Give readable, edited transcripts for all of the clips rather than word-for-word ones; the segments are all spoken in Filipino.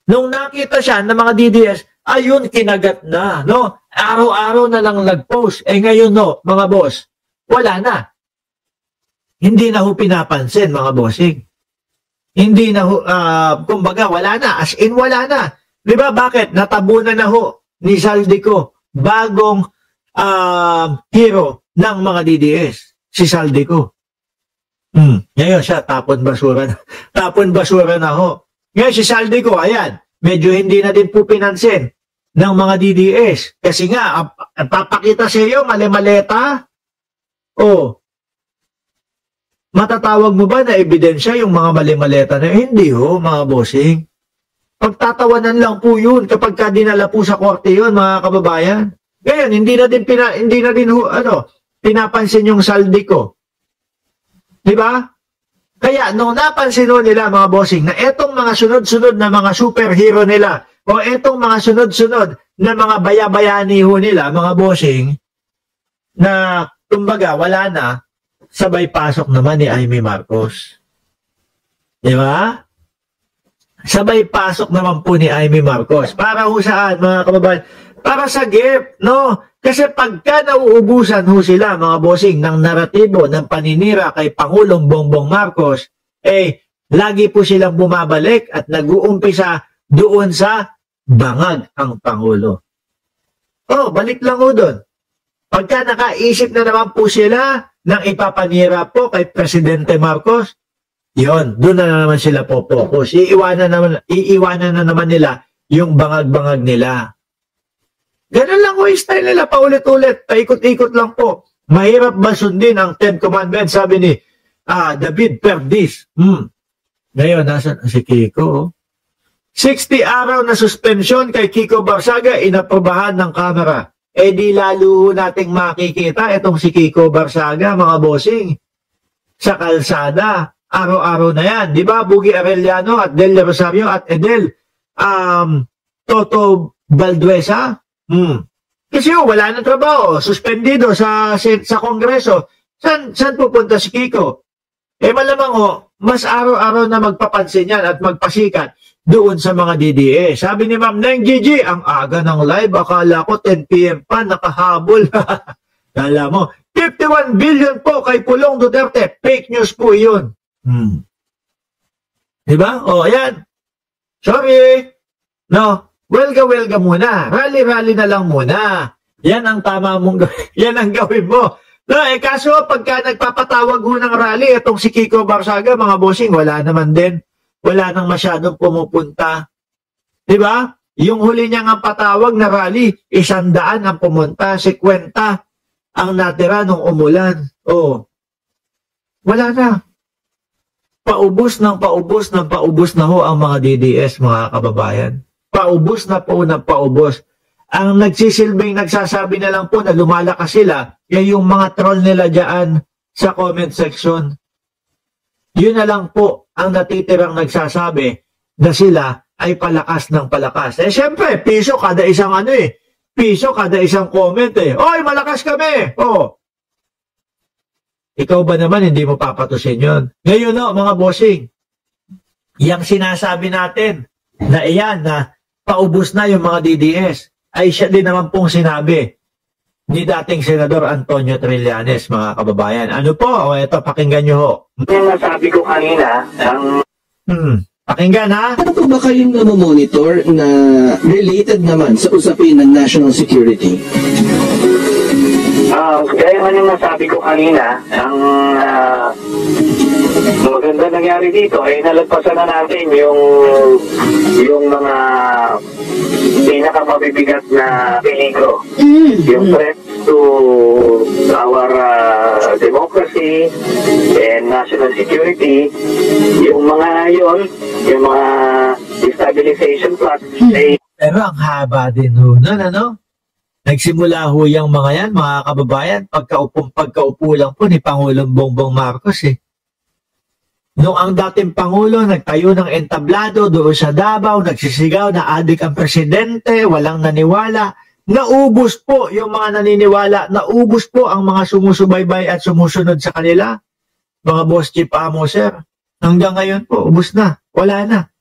Nung nakita siya ng mga DDS, ayun, kinagat na, no? Araw-araw na lang nag-post. Ngayon, no, mga boss, wala na. Hindi na ho pinapansin, mga bossing. Hindi na ho, kumbaga, wala na. As in, wala na. Di ba? Bakit? Natabunan na ho ni Saldico, bagong hero ng mga DDS, si Saldico. Ngayon siya, tapon basura na. Tapon basura na ho. Ngayon si Saldico, ayan, medyo hindi na din po pinansin ng mga DDS. Kasi nga, papakita sa iyo, mali-maleta. Matatawag mo ba na ebidensya yung mga mali-maleta na? Hindi ho, mga bossing. Pagtatawanan lang po yun kapag dinala po sa korte yun, mga kababayan. Ngayon, hindi na din pinapansin yung Saldico. Di ba? Kaya nung napansin nila, mga bossing, na etong mga sunod-sunod na mga superhero nila o etong mga sunod-sunod na mga bayabayani ho nila, mga bossing, na kumbaga wala na, sabay pasok naman ni Amy Marcos. Di ba? Sabay pasok naman po ni Amy Marcos. Para ho saan, mga kababayan? Para sa gift, no? Kasi pagka nauubusan ho sila, mga bossing, ng naratibo, ng paninira kay Pangulong Bongbong Marcos, lagi po silang bumabalik at nag-uumpisa doon sa bangag ang Pangulo. Balik lang ho doon. Pagka nakaisip na naman po sila ng ipapanira po kay Presidente Marcos, yon, doon na naman sila po focus. Iiwanan na naman nila yung bangag-bangag nila. Ganun lang ko yung style nila, paulit-ulit, paikot-ikot lang po. Mahirap ba sundin ang 10 Commandments, sabi ni David Perdis. Ngayon, nasa si Kiko? 60 araw na suspension kay Kiko Barsaga, inaprobahan ng Kamara. Di lalo nating makikita itong si Kiko Barsaga, mga bossing, sa kalsada. Araw-araw na yan. Di ba? Bugi Arellano at Del Rosario at Edel Toto Balduesa. Kasi wala nang trabaho, suspendido sa Kongreso. Saan pupunta si Kiko? Malamang mas araw-araw na magpapansin yan at magpasikat doon sa mga DDA. Sabi ni Ma'am Neng Gigi, ang aga ng live, akala ko 10 PM pa, nakahabol. Kala mo, 51 billion po kay Pulong Duterte. Fake news po yun. Diba? Ayan. Sorry. No. Welga muna. Rally na lang muna. Yan ang tama mong gawin. Yan ang gawin mo. No, kaso pagka nagpapatawag ho ng rally, itong si Kiko Barsaga, mga bossing, wala naman din. Wala nang masyadong pumupunta. Diba? Yung huli niya nga patawag na rally, 100 ang pumunta, 50 ang natira nung umulan. Wala na. Paubos na ho ang mga DDS, mga kababayan. Paubos na po ng paubos. Ang nagsisilbing nagsasabi na lang po na lumalakas sila, yung mga troll nila dyan sa comment section. Yun na lang po ang natitirang nagsasabi na sila ay palakas ng palakas. Siyempre, piso kada isang piso kada isang comment Oy, malakas kami! Ikaw ba naman hindi mo papatusin yun? Ngayon mga bossing, yung sinasabi natin na iyan na paubos na yung mga DDS, ay siya din naman pong sinabi ni dating Senador Antonio Trillanes, mga kababayan. Ano po? Ito, pakinggan nyo ho. Yung nasabi ko kanina, pakinggan ha? Ano po ba kayong namomonitor na related naman sa usapin ng national security? Gaya man yung nasabi ko kanina, ang maganda nangyari dito ay nalagpasan na natin yung mga pinakamabibigat na peligro. Yung threat to our democracy and national security, yung mga yung mga destabilization plots. Pero ang haba din ho nun, Nagsimula ho yung mga yan, mga kababayan, pagkaupo lang po ni Pangulong Bongbong Marcos Noong ang dating Pangulo nagtayo ng entablado doon sa Davao, nagsisigaw na adik ang presidente, walang naniwala. Naubos po yung mga naniniwala, naubos po ang mga sumusubaybay at sumusunod sa kanila. Mga boss chief amo, sir. Hanggang ngayon po, ubos na, wala na.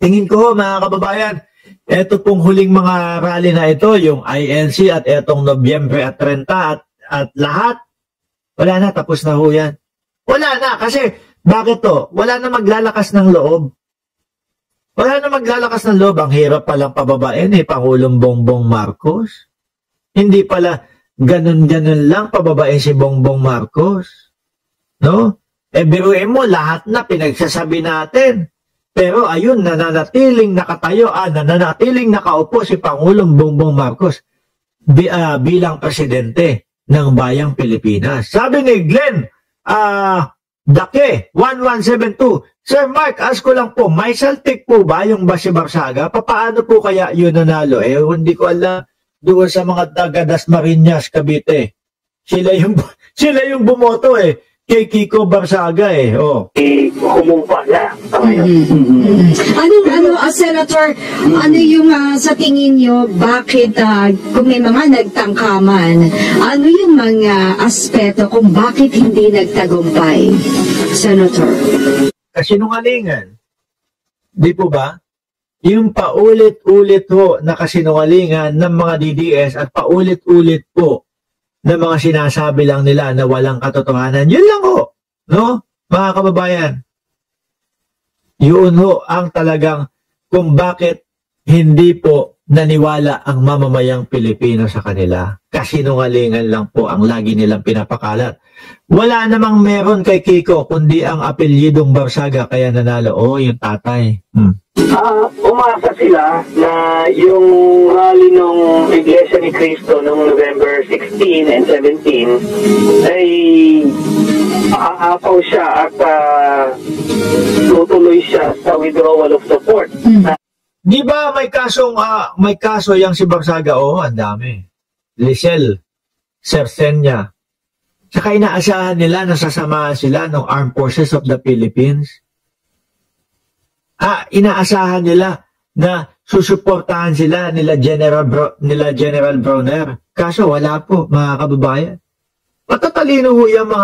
tingin ko mga kababayan, eto pong huling mga rally na ito, yung INC at etong Nobyembre at 30 at lahat, wala na, tapos na ho yan. Wala na, kasi bakit to? Wala na maglalakas ng loob. Wala na maglalakas ng loob. Ang hirap palang pababain Pangulong Bongbong Marcos. Hindi pala ganun-ganun lang pababain si Bongbong Marcos. No? Biruin mo, lahat na pinagsasabi natin. Pero ayun, nananatiling nakatayo, nananatiling nakaupo si Pangulong Bongbong Marcos bilang presidente ng Bayang Pilipinas. Sabi ni Glenn, Dake, 1172. Sir Mark, ask ko lang po, may saltik po ba yung Basi Barsaga? Paano po kaya yun nanalo? Hindi ko alam. Doon sa mga taga Dasmariñas, Cavite. Sila yung bumoto kay Kiko Barsaga Humumpa na. Senator, ano yung sa tingin nyo, bakit kung may mga nagtangkaman, ano yung mga aspeto kung bakit hindi nagtagumpay, Senator? Kasinungalingan. Di po ba? Yung paulit-ulit ho na kasinungalingan ng mga DDS at paulit-ulit po na mga sinasabi lang nila na walang katotohanan. Yun lang ho. No? Mga kababayan. Yun ho ang talagang kung bakit hindi po naniwala ang mamamayang Pilipino sa kanila. Kasinungalingan lang po ang lagi nilang pinapakalat. Wala namang meron kay Kiko kundi ang apelyidong Barsaga kaya nanalo. Yung tatay. Umasa sila na yung rally ng Iglesia ni Cristo noong November 16 and 17 ay aapaw siya at tutuloy siya sa withdrawal of support. Di ba may kaso yang si Barsaga? Ang dami. Lisel, Sersenya. Saka inaasahan nila na sasamahan sila ng Armed Forces of the Philippines. Inaasahan nila na susuportahan sila nila General Browner. Kaso wala po, mga kababayan. Matatalino ho yung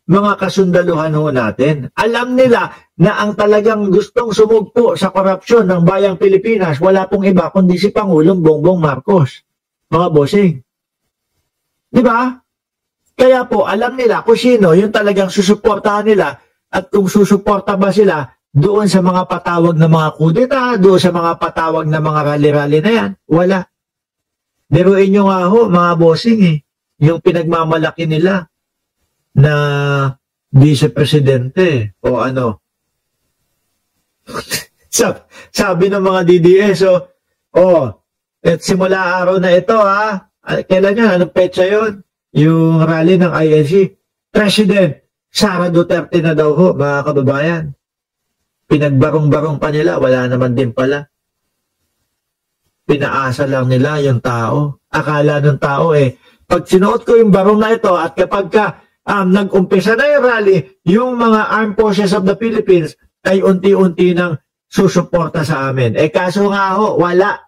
mga kasundaluhan ho natin. Alam nila na ang talagang gustong sumugpo sa korupsyon ng Bayang Pilipinas, wala pong iba kundi si Pangulong Bongbong Marcos. Mga bossing. Di ba? Kaya po, alam nila kung sino yung talagang susuportahan nila at kung susuporta ba sila doon sa mga patawag na mga kudeta, doon sa mga patawag na mga rally-rally na yan. Wala. Biruin nyo nga ho, mga bossing yung pinagmamalaki nila na vice-presidente o sabi ng mga DDS at simula araw na ito kailan yun? Anong petsa yun? Yung rally ng INC. President Sara Duterte na daw ho, mga kababayan. Pinagbarong-barong pa nila, wala naman din pala. Pinaasa lang nila yung tao. Akala ng tao pag sinuot ko yung barong na ito at kapag nag-umpisa na yung rally, yung mga Armed Forces of the Philippines ay unti-unti nang susuporta sa amin. Kaso nga ho, wala.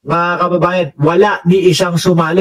Mga kababayan, wala ni isang sumali.